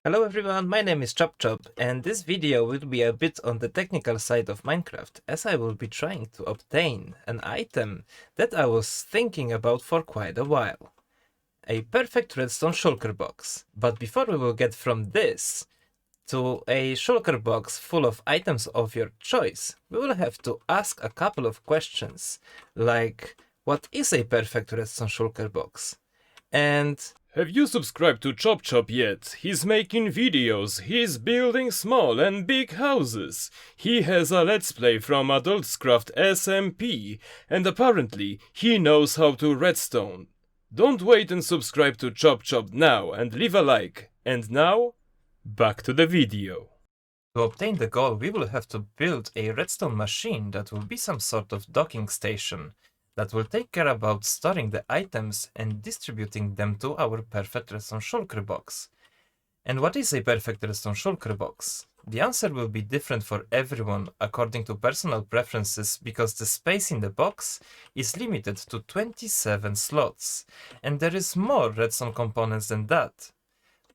Hello everyone, my name is ChopChop, and this video will be a bit on the technical side of Minecraft, as I will be trying to obtain an item that I was thinking about for quite a while. A perfect redstone shulker box. But before we will get from this to a shulker box full of items of your choice, we will have to ask a couple of questions, like what is a perfect redstone shulker box? And Have you subscribed to Chop Chop yet? He's making videos, he's building small and big houses. He has a let's play from Adultscraft SMP, and apparently he knows how to redstone. Don't wait and subscribe to Chop Chop now and leave a like. And now, back to the video. to obtain the goal, we will have to build a redstone machine that will be some sort of docking station that will take care about storing the items and distributing them to our perfect redstone shulker box. And what is a perfect redstone shulker box? The answer will be different for everyone according to personal preferences because the space in the box is limited to 27 slots, and there is more redstone components than that.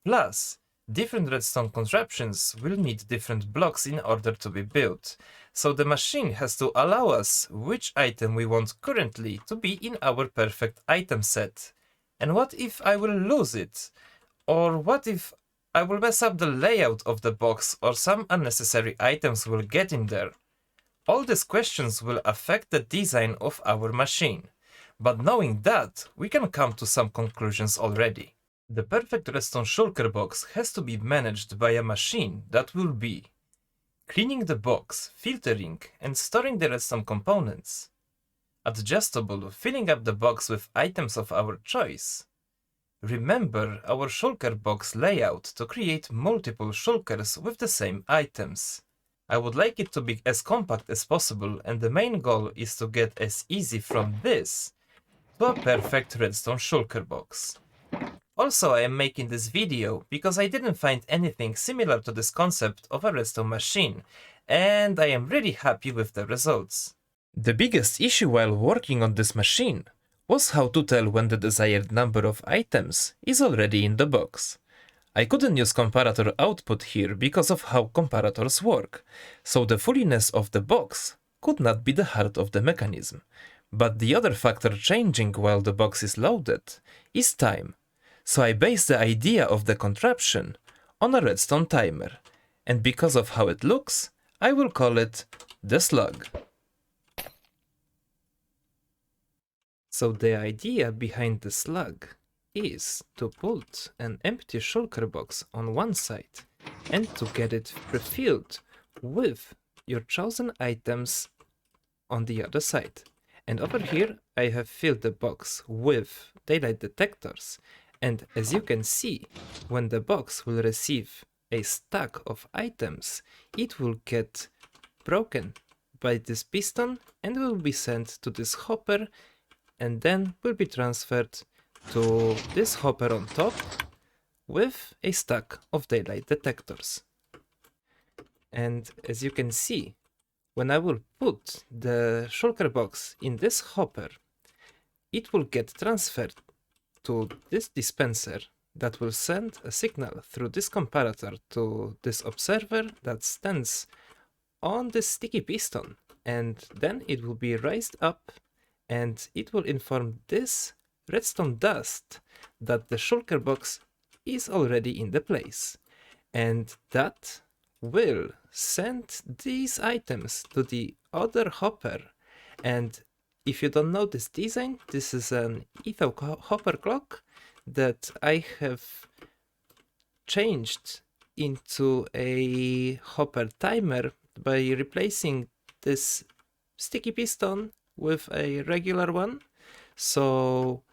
Plus, different redstone contraptions will need different blocks in order to be built, so the machine has to allow us which item we want currently to be in our perfect item set. And what if I will lose it? Or what if I will mess up the layout of the box or some unnecessary items will get in there? All these questions will affect the design of our machine, but knowing that, we can come to some conclusions already. The perfect redstone shulker box has to be managed by a machine that will be cleaning the box, filtering and storing the redstone components, adjustable, filling up the box with items of our choice. Remember our shulker box layout to create multiple shulkers with the same items. I would like it to be as compact as possible, and the main goal is to get as easy from this to a perfect redstone shulker box. Also, I am making this video because I didn't find anything similar to this concept of a redstone machine, and I am really happy with the results. The biggest issue while working on this machine was how to tell when the desired number of items is already in the box. I couldn't use comparator output here because of how comparators work, so the fulliness of the box could not be the heart of the mechanism. But the other factor changing while the box is loaded is time. So I base the idea of the contraption on a redstone timer, and because of how it looks, I will call it the slug. So the idea behind the slug is to put an empty shulker box on one side and to get it refilled with your chosen items on the other side. And over here I have filled the box with daylight detectors. And as you can see, when the box will receive a stack of items, it will get broken by this piston and will be sent to this hopper and then will be transferred to this hopper on top with a stack of daylight detectors. And as you can see, when I will put the shulker box in this hopper, it will get transferred to this dispenser that will send a signal through this comparator to this observer that stands on this sticky piston, and then it will be raised up and it will inform this redstone dust that the shulker box is already in the place, and that will send these items to the other hopper. And if you don't know this design, this is an Etho hopper clock that I have changed into a hopper timer by replacing this sticky piston with a regular one. So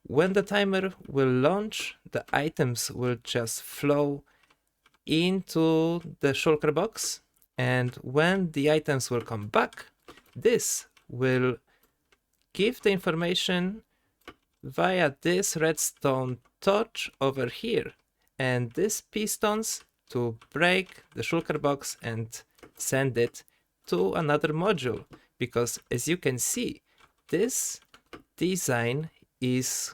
when the timer will launch, the items will just flow into the shulker box, and when the items will come back, this will give the information via this redstone torch over here and these pistons to break the shulker box and send it to another module, because as you can see, this design is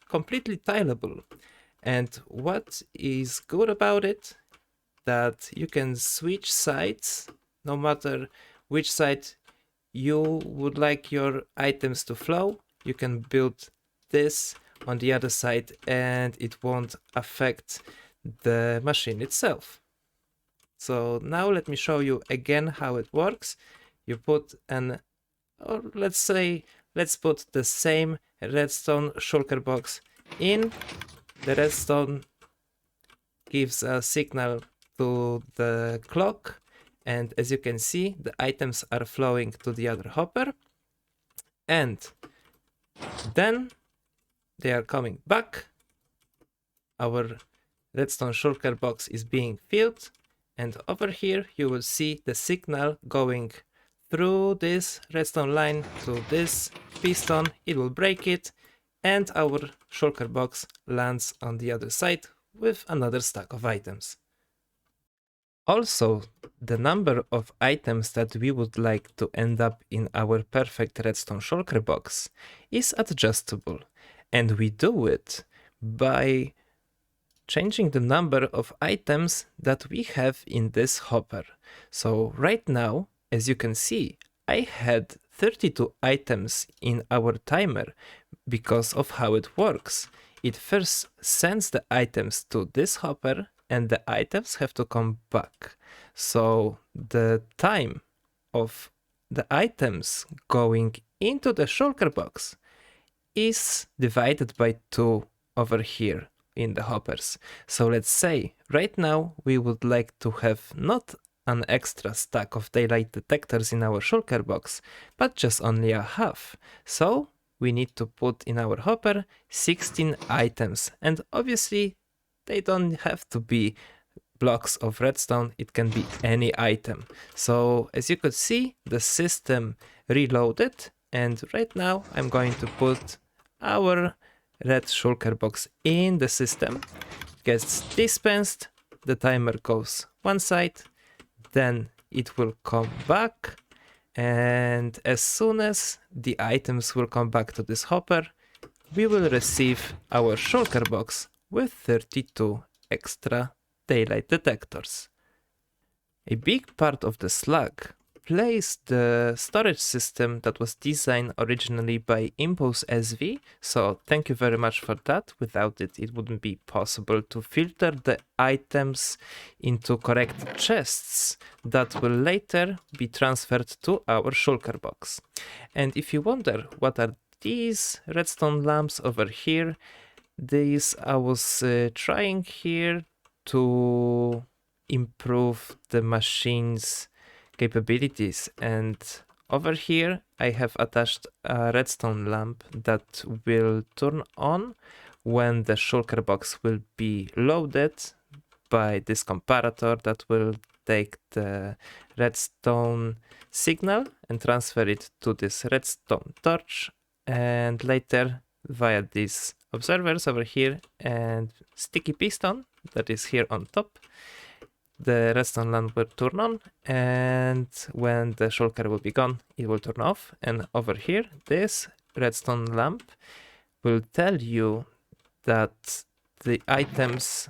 completely tileable, And what is good about it, that you can switch sides no matter which side you would like your items to flow. You can build this on the other side and it won't affect the machine itself. So now let me show you again how it works. You put or let's put the same redstone shulker box in. The redstone gives a signal to the clock, and as you can see, the items are flowing to the other hopper, and then they are coming back. Our redstone shulker box is being filled, and over here you will see the signal going through this redstone line to this piston. It will break it, and our shulker box lands on the other side with another stack of items. Also, the number of items that we would like to end up in our perfect redstone shulker box is adjustable, and we do it by changing the number of items that we have in this hopper. So right now, as you can see, I had 32 items in our timer because of how it works. It first sends the items to this hopper and the items have to come back. So the time of the items going into the shulker box is divided by 2 over here in the hoppers. So let's say right now we would like to have not an extra stack of daylight detectors in our shulker box, but just only a half. So we need to put in our hopper 16 items, and obviously they don't have to be blocks of redstone, it can be any item. So as you could see, the system reloaded, and right now I'm going to put our red shulker box in the system. It gets dispensed, the timer goes one side, then it will come back, and as soon as the items will come back to this hopper, we will receive our shulker box with 32 extra daylight detectors. A big part of the slug plays the storage system that was designed originally by Impulse SV, so thank you very much for that. Without it, it wouldn't be possible to filter the items into correct chests that will later be transferred to our shulker box. And if you wonder what are these redstone lamps over here, these I was trying here to improve the machine's capabilities, and over here I have attached a redstone lamp that will turn on when the shulker box will be loaded by this comparator that will take the redstone signal and transfer it to this redstone torch, and later via these observers over here and sticky piston that is here on top, the redstone lamp will turn on, and when the shulker will be gone, it will turn off. And over here, this redstone lamp will tell you that the items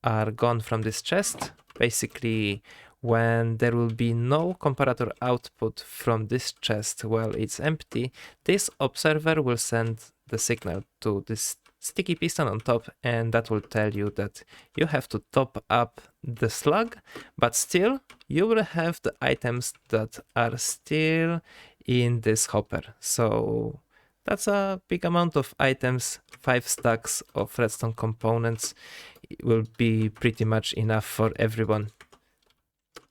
are gone from this chest. Basically, when there will be no comparator output from this chest while it's empty, this observer will send the signal to this sticky piston on top, and that will tell you that you have to top up the slug, but still you will have the items that are still in this hopper. So that's a big amount of items. 5 stacks of redstone components will be pretty much enough for everyone.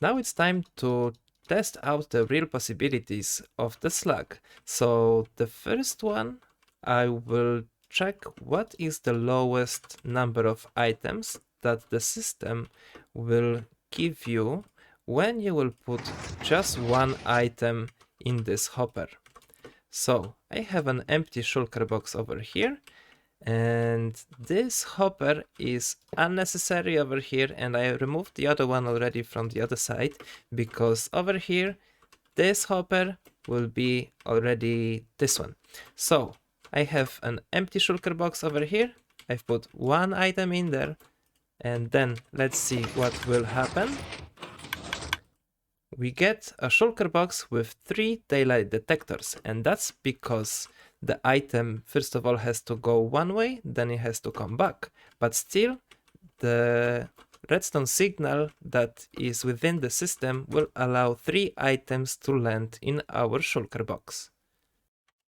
Now it's time to test out the real possibilities of the slug. So the first one, I will check what is the lowest number of items that the system will give you when you will put just one item in this hopper. So I have an empty shulker box over here, and this hopper is unnecessary over here, and I removed the other one already from the other side, because over here this hopper will be already this one. So I have an empty shulker box over here, I've put one item in there, and then let's see what will happen. We get a shulker box with 3 daylight detectors, and that's because the item first of all has to go one way, then it has to come back. But still, the redstone signal that is within the system will allow 3 items to land in our shulker box.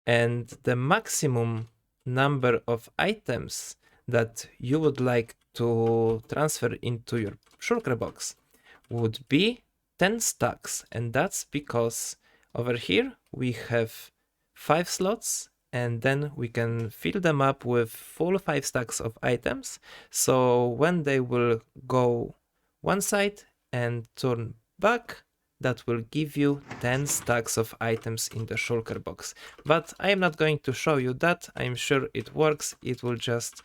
And the maximum number of items that you would like to transfer into your shulker box would be 10 stacks, and that's because over here we have 5 slots, and then we can fill them up with full 5 stacks of items. So when they will go one side and turn back, that will give you 10 stacks of items in the shulker box. But I am not going to show you that. I'm sure it works. It will just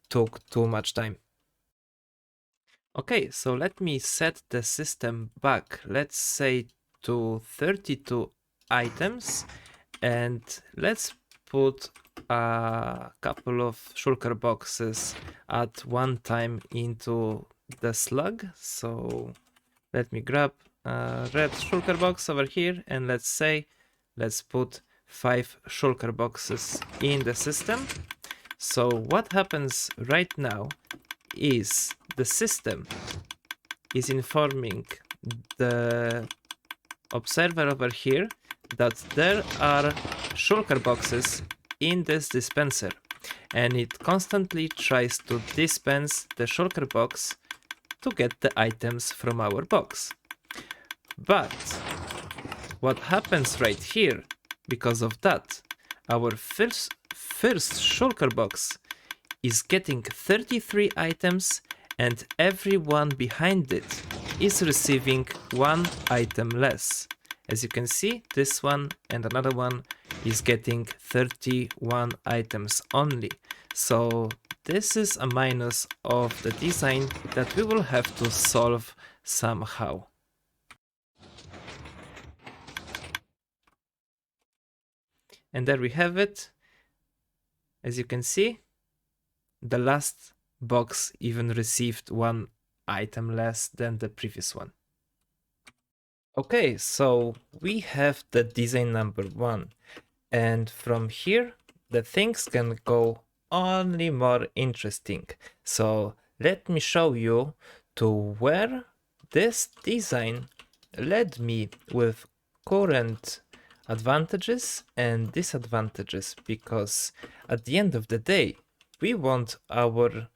take too much time. Okay, so let me set the system back, let's say to 32 items, and let's put a couple of shulker boxes at one time into the slug. So let me grab a red shulker box over here, and let's put 5 shulker boxes in the system. So what happens right now is the system is informing the observer over here that there are shulker boxes in this dispenser, and it constantly tries to dispense the shulker box to get the items from our box. But what happens right here, because of that, our first shulker box is getting 33 items, and everyone behind it is receiving 1 item less. As you can see, this one and another one is getting 31 items only. So this is a minus of the design that we will have to solve somehow. And there we have it. As you can see, the last box even received 1 item less than the previous one. Okay, so we have the design number 1, and from here the things can go only more interesting. So let me show you to where this design led me with current advantages and disadvantages, because at the end of the day we want our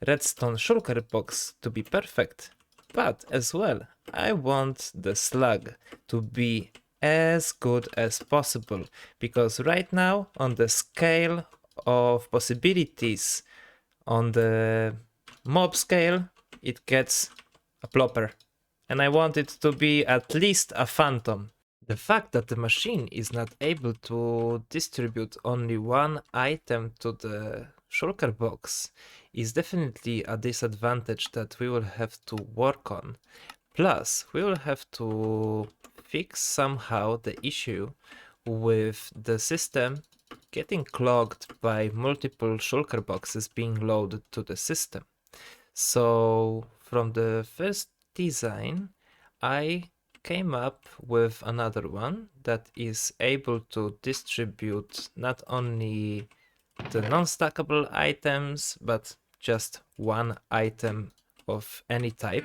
redstone shulker box to be perfect, but as well I want the slug to be as good as possible, because right now on the scale of possibilities, on the mob scale, it gets a plopper, and I want it to be at least a phantom. The fact that the machine is not able to distribute only 1 item to the shulker box is definitely a disadvantage that we will have to work on. Plus, we will have to fix somehow the issue with the system getting clogged by multiple shulker boxes being loaded to the system. So from the first design, I came up with another one that is able to distribute not only the non-stackable items, but just 1 item of any type.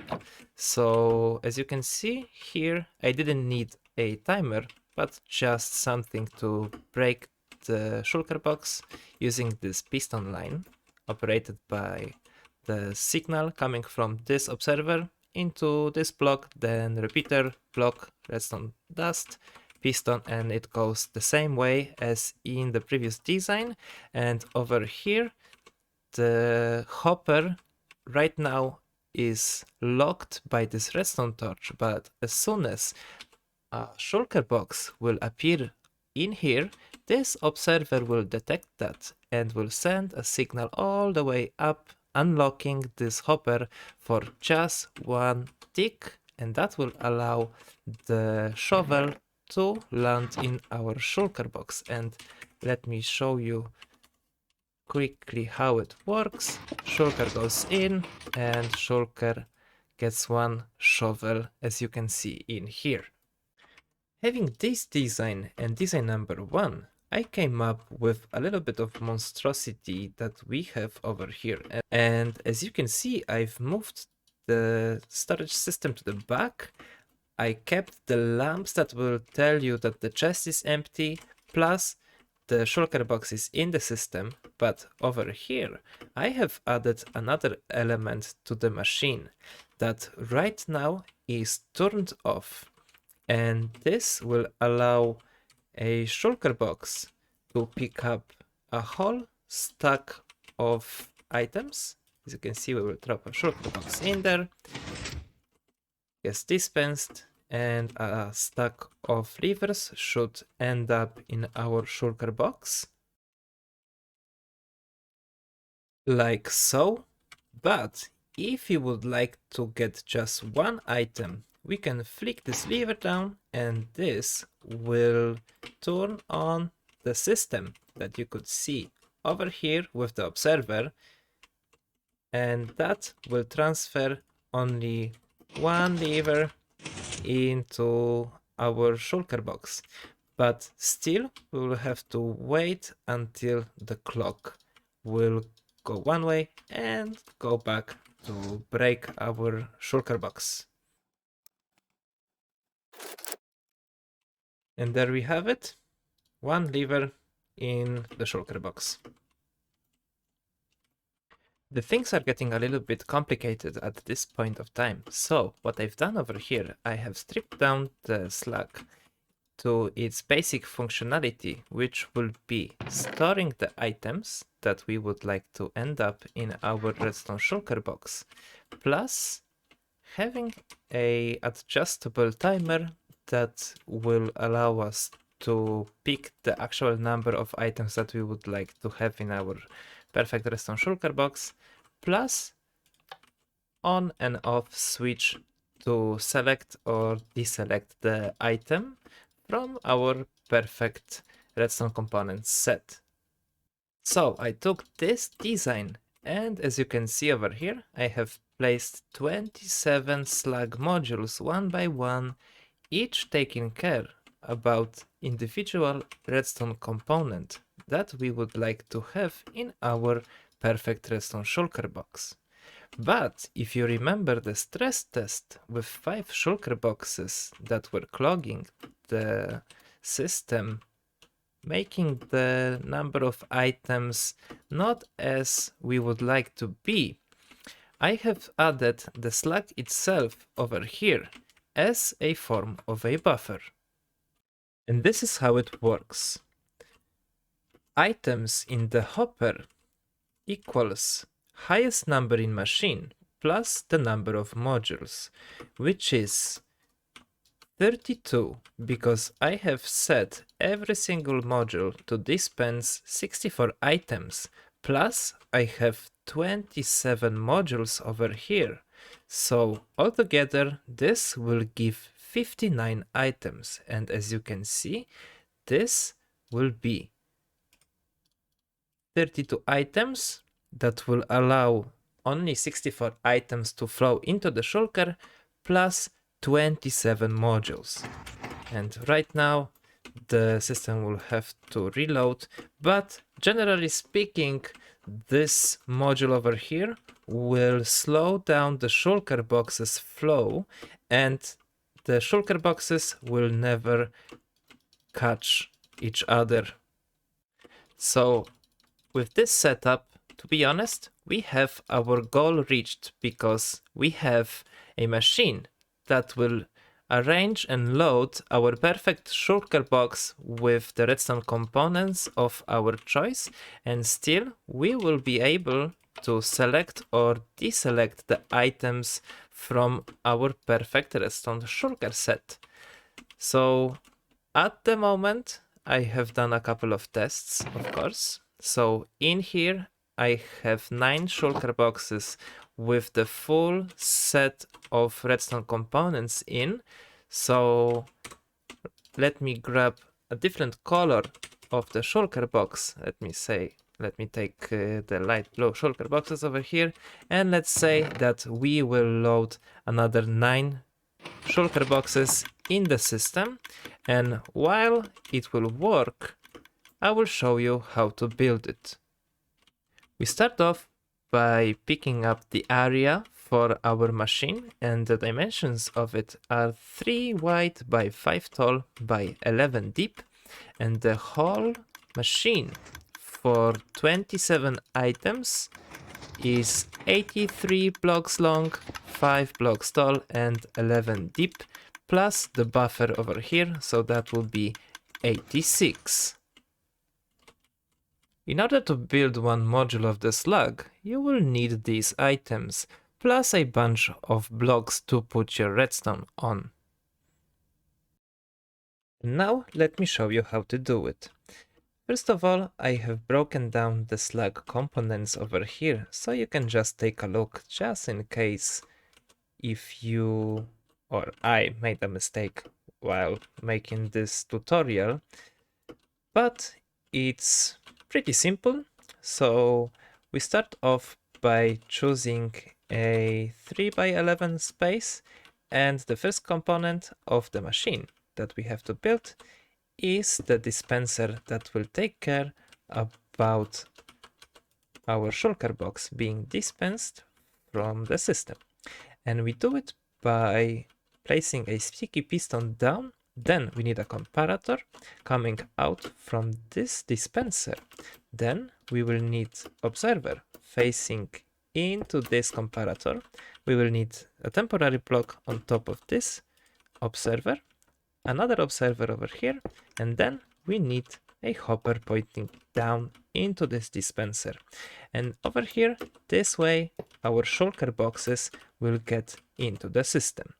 So as you can see here, I didn't need a timer, but just something to break the shulker box using this piston line operated by the signal coming from this observer into this block, then repeater, block, redstone dust, piston, and it goes the same way as in the previous design. And over here the hopper right now is locked by this redstone torch, but as soon as a shulker box will appear in here, this observer will detect that and will send a signal all the way up, unlocking this hopper for just 1 tick, and that will allow the shovel to land in our shulker box. And let me show you quickly how it works. Shulker goes in and Shulker gets one shovel, as you can see in here. Having this design and design number 1, I came up with a little bit of monstrosity that we have over here. And as you can see, I've moved the storage system to the back. I kept the lamps that will tell you that the chest is empty, plus the shulker box is in the system, but over here I have added another element to the machine that right now is turned off, and this will allow a shulker box to pick up a whole stack of items. As you can see, we will drop a shulker box in there, gets dispensed, and a stack of levers should end up in our shulker box. Like so. But if you would like to get just one item, we can flick this lever down and this will turn on the system that you could see over here with the observer, and that will transfer only one lever into our shulker box, but still we will have to wait until the clock will go one way and go back to break our shulker box. And there we have it, one lever in the shulker box. The things are getting a little bit complicated at this point of time, so what I've done over here, I have stripped down the slug to its basic functionality, which will be storing the items that we would like to end up in our redstone shulker box, plus having a adjustable timer that will allow us to pick the actual number of items that we would like to have in our perfect redstone shulker box, plus on and off switch to select or deselect the item from our perfect redstone components set. So I took this design, and as you can see over here, I have placed 27 slug modules one by one, each taking care about individual redstone component that we would like to have in our perfect redstone shulker box. But if you remember the stress test with 5 shulker boxes that were clogging the system, making the number of items not as we would like to be, I have added the slug itself over here as a form of a buffer. And this is how it works. Items in the hopper equals highest number in machine plus the number of modules, which is 32, because I have set every single module to dispense 64 items, plus I have 27 modules over here. So altogether this will give 59 items, and as you can see, this will be 32 items that will allow only 64 items to flow into the shulker, plus 27 modules. And right now the system will have to reload, but generally speaking, this module over here will slow down the shulker box's flow, and the shulker boxes will never catch each other. So with this setup, to be honest, we have our goal reached, because we have a machine that will arrange and load our perfect shulker box with the redstone components of our choice, and still we will be able to select or deselect the items from our perfect redstone shulker set. So at the moment I have done a couple of tests, of course. So in here I have 9 shulker boxes with the full set of redstone components in. So let me grab a different color of the shulker box. Let me say let me take the light blue shulker boxes over here, and let's say that we will load another 9 shulker boxes in the system, and while it will work, I will show you how to build it. We start off by picking up the area for our machine, and the dimensions of it are 3 wide by 5 tall by 11 deep, and the whole machine for 27 items is 83 blocks long, 5 blocks tall, and 11 deep, plus the buffer over here, so that will be 86. In order to build one module of the slug, you will need these items, plus a bunch of blocks to put your redstone on. Now let me show you how to do it. First of all, I have broken down the slug components over here, so you can just take a look, just in case if you or I made a mistake while making this tutorial. But it's pretty simple. So we start off by choosing a 3 by 11 space, and the first component of the machine that we have to build is the dispenser that will take care about our shulker box being dispensed from the system. And we do it by placing a sticky piston down. Then we need a comparator coming out from this dispenser. Then we will need observer facing into this comparator. We will need a temporary block on top of this observer, another observer over here, and then we need a hopper pointing down into this dispenser. And over here, this way, our shulker boxes will get into the system.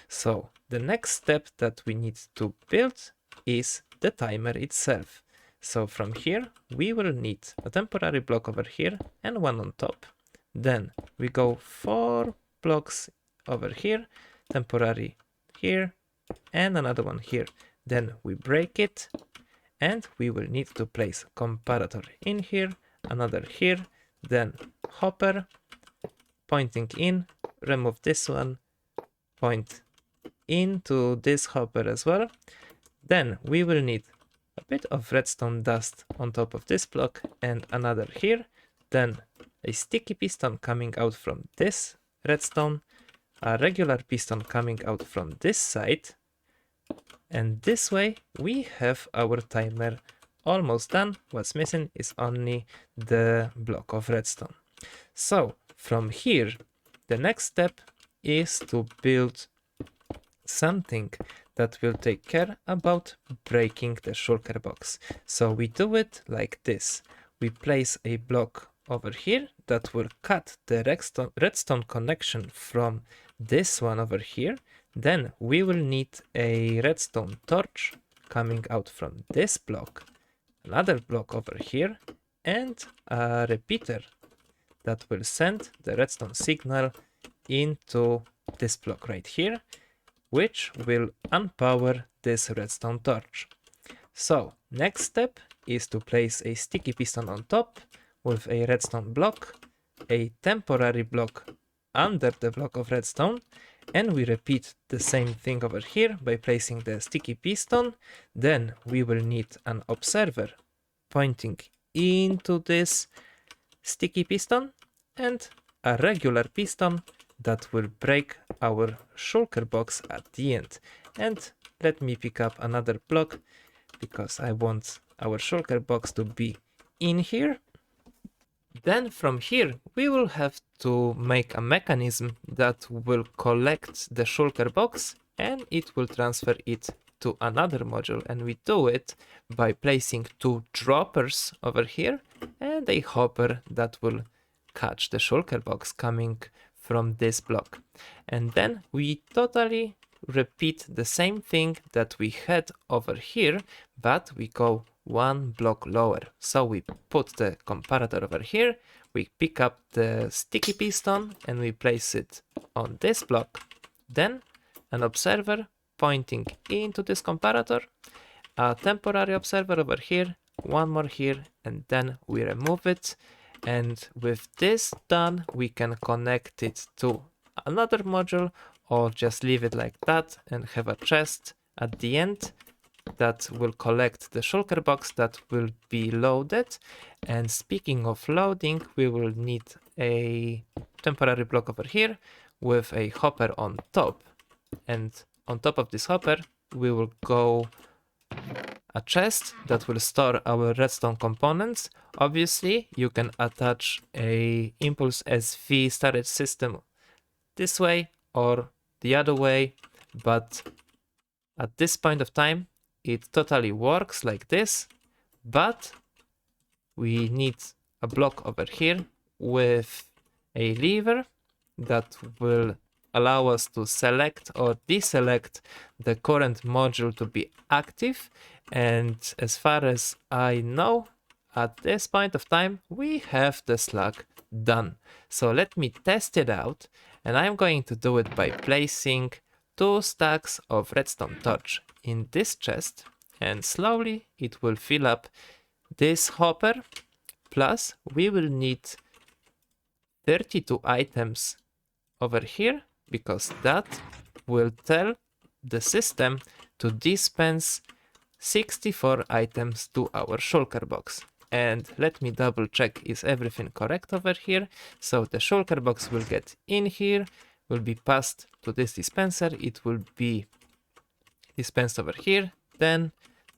So the next step that we need to build is the timer itself. So from here, we will need a temporary block over here and one on top. Then we go 4 blocks over here, temporary here, and another one here. Then we break it, and we will need to place comparator in here, another here, then hopper pointing in, remove this one, point into this hopper as well. Then we will need a bit of redstone dust on top of this block and another here, then a sticky piston coming out from this redstone, a regular piston coming out from this side, and this way we have our timer almost done. What's missing is only the block of redstone. So from here, the next step is to build something that will take care about breaking the shulker box. So we do it like this. We place a block over here that will cut the redstone connection from this one over here. Then we will need a redstone torch coming out from this block, another block over here, and a repeater that will send the redstone signal into this block right here, which will unpower this redstone torch. So next step is to place a sticky piston on top with a redstone block, a temporary block under the block of redstone, and we repeat the same thing over here by placing the sticky piston. Then we will need an observer pointing into this sticky piston and a regular piston that will break our shulker box at the end. And let me pick up another block because I want our shulker box to be in here. Then from here we will have to make a mechanism that will collect the shulker box and it will transfer it to another module, and we do it by placing 2 droppers over here and a hopper that will catch the shulker box coming from this block. And then we totally repeat the same thing that we had over here, but we go 1 block lower. So we put the comparator over here, we pick up the sticky piston and we place it on this block. Then an observer pointing into this comparator, a temporary observer over here, one more here, and then we remove it. And with this done, we can connect it to another module, or just leave it like that and have a chest at the end that will collect the shulker box that will be loaded. And speaking of loading, we will need a temporary block over here with a hopper on top. And on top of this hopper, we will go a chest that will store our redstone components. Obviously, you can attach a Impulse SV storage system this way or the other way, but at this point of time, it totally works like this, but we need a block over here with a lever that will allow us to select or deselect the current module to be active. And as far as I know, at this point of time, we have the slug done. So let me test it out, and I'm going to do it by placing 2 stacks of redstone torch in this chest, and slowly it will fill up this hopper. Plus we will need 32 items over here, because that will tell the system to dispense 64 items to our shulker box. And let me double check, is everything correct over here? So the shulker box will get in here, will be passed to this dispenser, it will be dispensed over here, then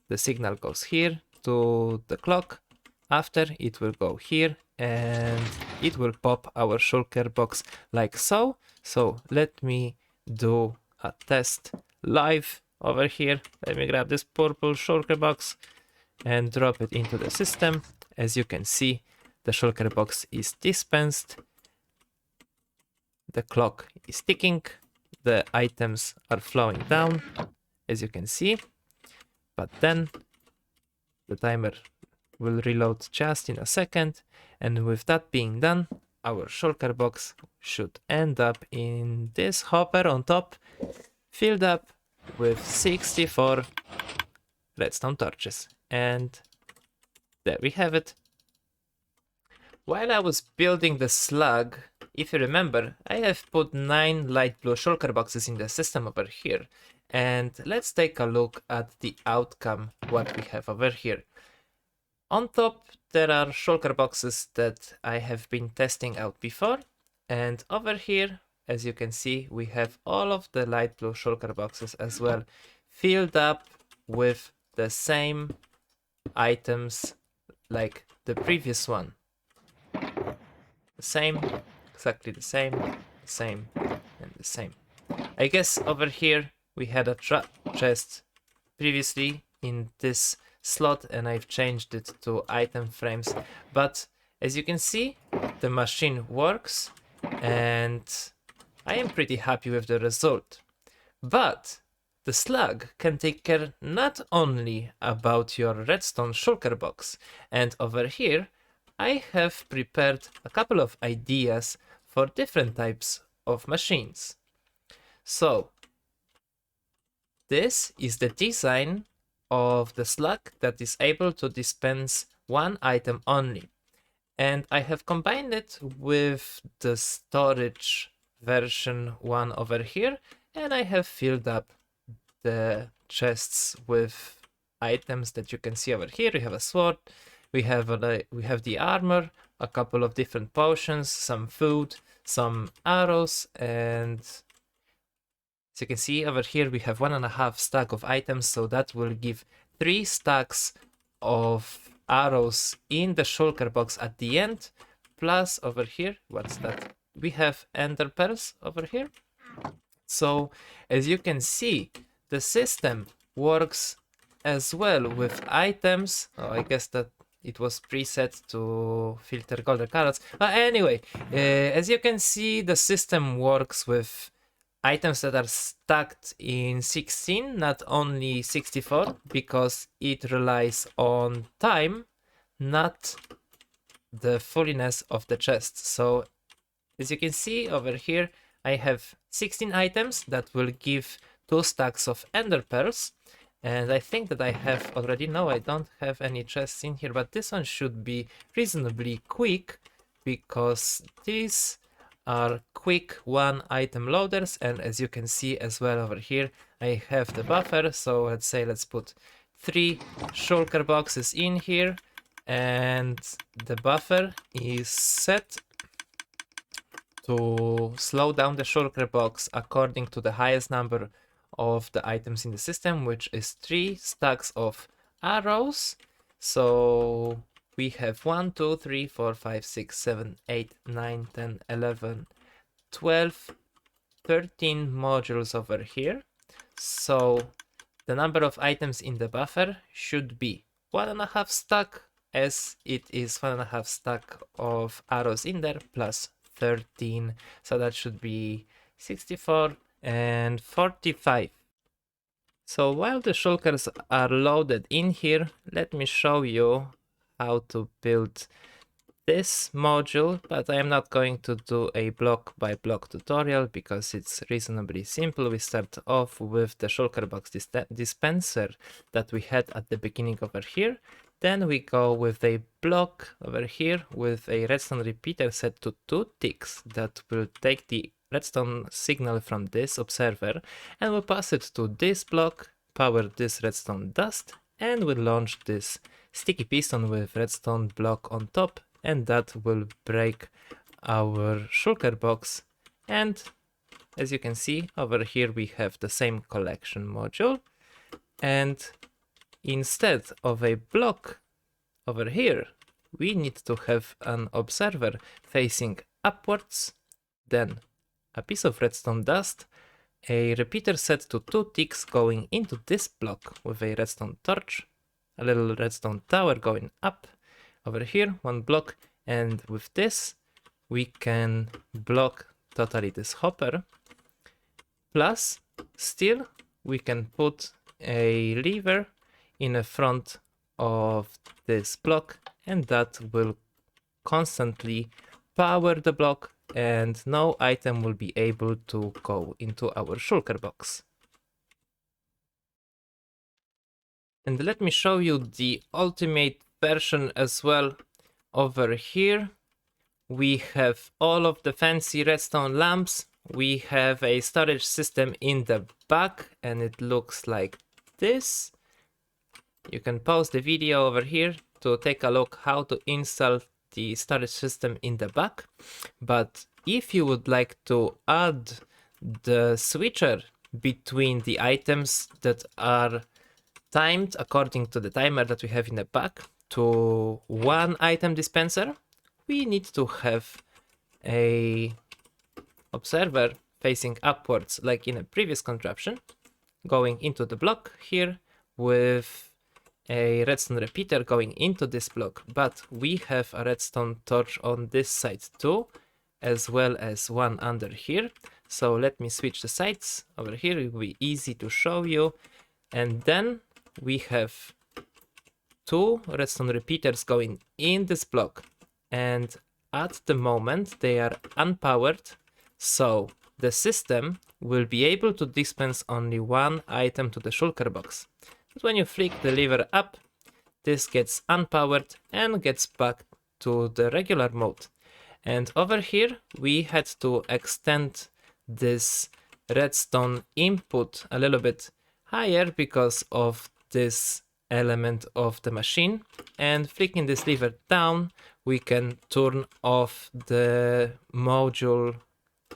the signal goes here to the clock, after it will go here, and it will pop our shulker box like so. So let me do a test live over here. Let me grab this purple shulker box and drop it into the system. As you can see, the shulker box is dispensed, the clock is ticking, the items are flowing down, as you can see, but then the timer will reload just in a second, and with that being done, our shulker box should end up in this hopper on top, filled up with 64 redstone torches. And there we have it. While I was building the slug, if you remember, I have put 9 light blue shulker boxes in the system over here. And let's take a look at the outcome, what we have over here. On top, there are shulker boxes that I have been testing out before. And over here, as you can see, we have all of the light blue shulker boxes as well, filled up with the same items like the previous one. The same, exactly the same, and the same. I guess over here we had a chest previously in this slot, and I've changed it to item frames. But as you can see, the machine works, and I am pretty happy with the result. But the slug can take care not only about your redstone shulker box, and over here I have prepared a couple of ideas for different types of machines. So this is the design of the slug that is able to dispense 1 item only, and I have combined it with the storage version 1 over here, and I have filled up the chests with items that you can see over here. We have a sword, we have the armor, a couple of different potions, some food, some arrows, and as you can see over here we have 1.5 stack of items, so that will give 3 stacks of arrows in the shulker box at the end. Plus over here, what's that? We have ender pearls over here. So as you can see, the system works as well with items. Oh, I guess that it was preset to filter golden carrots. But anyway, as you can see, the system works with items that are stacked in 16, not only 64, because it relies on time, not the fulliness of the chest. So as you can see over here, I have 16 items that will give 2 stacks of ender pearls, And I think that I have already, no, I don't have any chests in here, but this one should be reasonably quick because these are quick one item loaders. And as you can see as well over here, I have the buffer. So let's put 3 shulker boxes in here, and the buffer is set to slow down the shulker box according to the highest number of the items in the system, which is 3 stacks of arrows. So we have 1, 2, 3, 4, 5, 6, 7, 8, 9, 10, 11, 12, 13 modules over here. So the number of items in the buffer should be 1.5 stack, as it is 1.5 stack of arrows in there plus 13. So that should be 64 and 45. So while the shulkers are loaded in here, let me show you how to build this module, but I am not going to do a block by block tutorial because it's reasonably simple. We start off with the shulker box dispenser that we had at the beginning over here. Then we go with a block over here with a redstone repeater set to 2 ticks that will take the redstone signal from this observer and we'll pass it to this block, power this redstone dust, and we'll launch this sticky piston with redstone block on top, and that will break our shulker box. And as you can see over here, we have the same collection module, and instead of a block over here, we need to have an observer facing upwards, then a piece of redstone dust, a repeater set to 2 ticks going into this block with a redstone torch, a little redstone tower going up over here, 1 block, and with this we can block totally this hopper. Plus, still we can put a lever in the front of this block, and that will constantly power the block and no item will be able to go into our shulker box. And let me show you the ultimate version as well. Over here we have all of the fancy redstone lamps. We have a storage system in the back and it looks like this. You can pause the video over here to take a look how to install the storage system in the back. But if you would like to add the switcher between the items that are timed according to the timer that we have in the back to 1 item dispenser, we need to have a observer facing upwards like in a previous contraption, going into the block here with a redstone repeater going into this block, but we have a redstone torch on this side too, as well as one under here. So let me switch the sides over here, it will be easy to show you. And then we have 2 redstone repeaters going in this block, and at the moment they are unpowered, so the system will be able to dispense only 1 item to the shulker box. But when you flick the lever up, this gets unpowered and gets back to the regular mode. And over here we had to extend this redstone input a little bit higher because of this element of the machine, and flicking this lever down we can turn off the module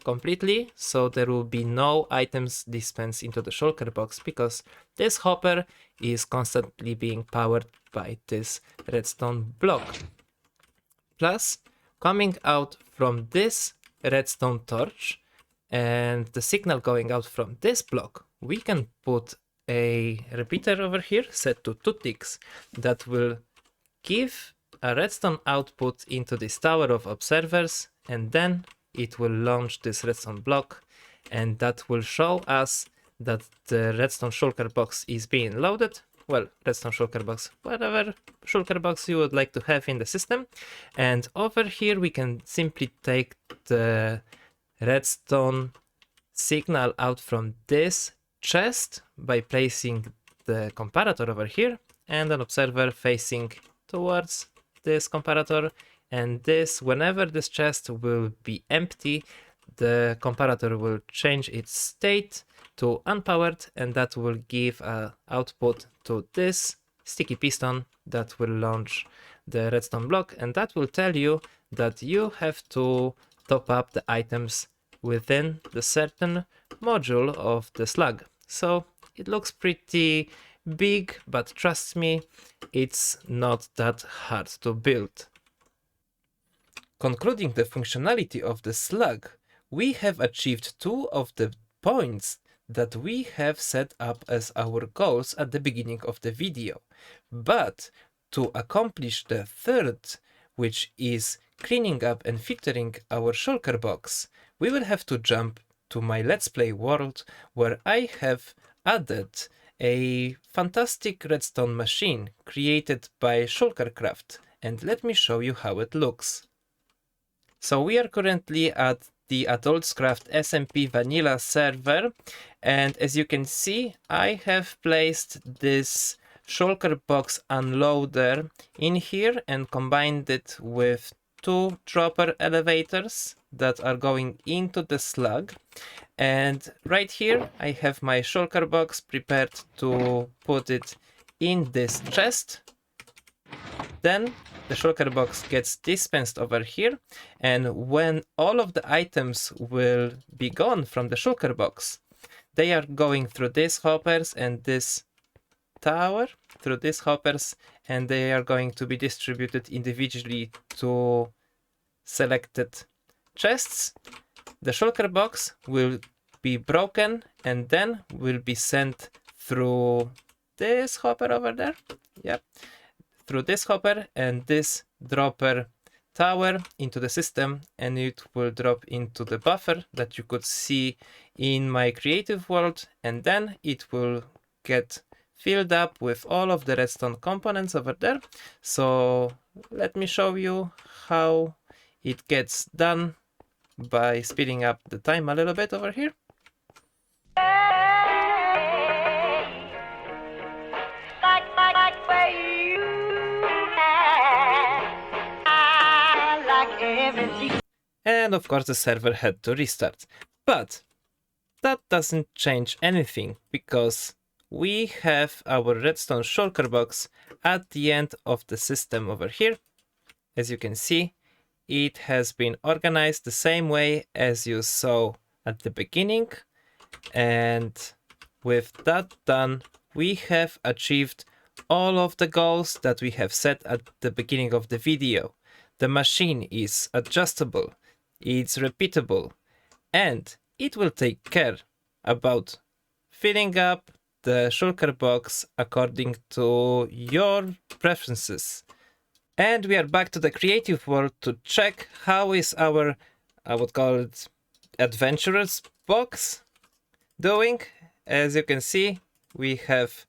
completely, so there will be no items dispensed into the shulker box because this hopper is constantly being powered by this redstone block. Plus, coming out from this redstone torch and the signal going out from this block, we can put a repeater over here set to 2 ticks that will give a redstone output into this tower of observers, and then it will launch this redstone block, and that will show us that the redstone shulker box is being loaded. Well, redstone shulker box, whatever shulker box you would like to have in the system. And over here we can simply take the redstone signal out from this chest by placing the comparator over here and an observer facing towards this comparator, and this, whenever this chest will be empty, the comparator will change its state to unpowered, and that will give an output to this sticky piston that will launch the redstone block, and that will tell you that you have to top up the items within the certain module of the slug. So it looks pretty big, but trust me, it's not that hard to build. Concluding the functionality of the slug, we have achieved 2 of the points that we have set up as our goals at the beginning of the video. But to accomplish the third, which is cleaning up and filtering our shulker box, we will have to jump to my Let's Play world, where I have added a fantastic redstone machine created by Shulkercraft, and let me show you how it looks. So we are currently at the Adultscraft SMP vanilla server, and as you can see, I have placed this shulker box unloader in here and combined it with 2 dropper elevators that are going into the slug. And right here I have my shulker box prepared to put it in this chest. Then the shulker box gets dispensed over here, and when all of the items will be gone from the shulker box, they are going through these hoppers and this tower, through these hoppers, and they are going to be distributed individually to selected chests. The shulker box will be broken and then will be sent through this hopper over there. Yep. Through this hopper and this dropper tower into the system, and it will drop into the buffer that you could see in my creative world, and then it will get filled up with all of the redstone components over there. So let me show you how it gets done by speeding up the time a little bit over here. And of course the server had to restart. But that doesn't change anything, because we have our redstone shulker box at the end of the system over here. As you can see, it has been organized the same way as you saw at the beginning. And with that done, we have achieved all of the goals that we have set at the beginning of the video. The machine is adjustable, it's repeatable, and it will take care about filling up the shulker box according to your preferences. And we are back to the creative world to check how is our, I would call it, adventurers box doing. As you can see, we have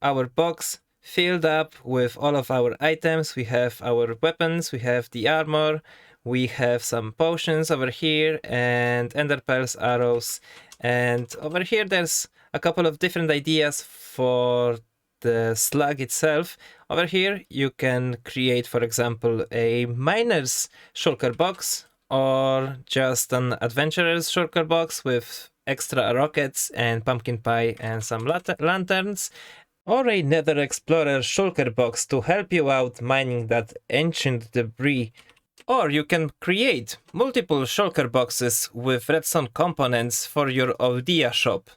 our box filled up with all of our items. We have our weapons, we have the armor, we have some potions over here, and ender pearls, arrows, and over here there's a couple of different ideas for the slug itself. Over here you can create, for example, a miner's shulker box, or just an adventurer's shulker box with extra rockets and pumpkin pie and some lanterns, or a nether explorer shulker box to help you out mining that ancient debris. Or you can create multiple shulker boxes with redstone components for your Odia shop.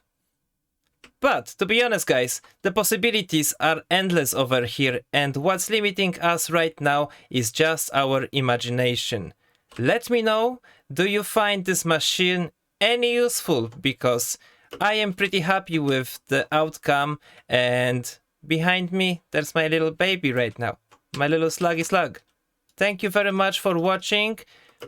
But to be honest guys, the possibilities are endless over here, and what's limiting us right now is just our imagination. Let me know, do you find this machine any useful? Because I am pretty happy with the outcome, and behind me there's my little baby right now, my little sluggy slug. Thank you very much for watching.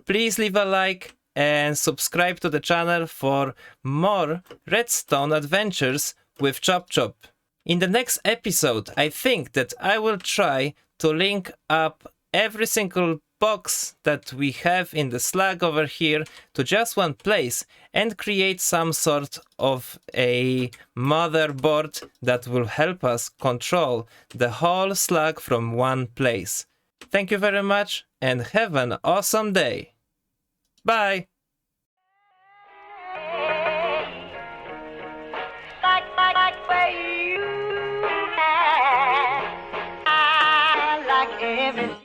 Please leave a like and subscribe to the channel for more redstone adventures with Chop Chop. In the next episode, I think that I will try to link up every single box that we have in the Slack over here to just one place and create some sort of a motherboard that will help us control the whole Slack from one place. Thank you very much and have an awesome day. Bye! Like where you at. I like everything.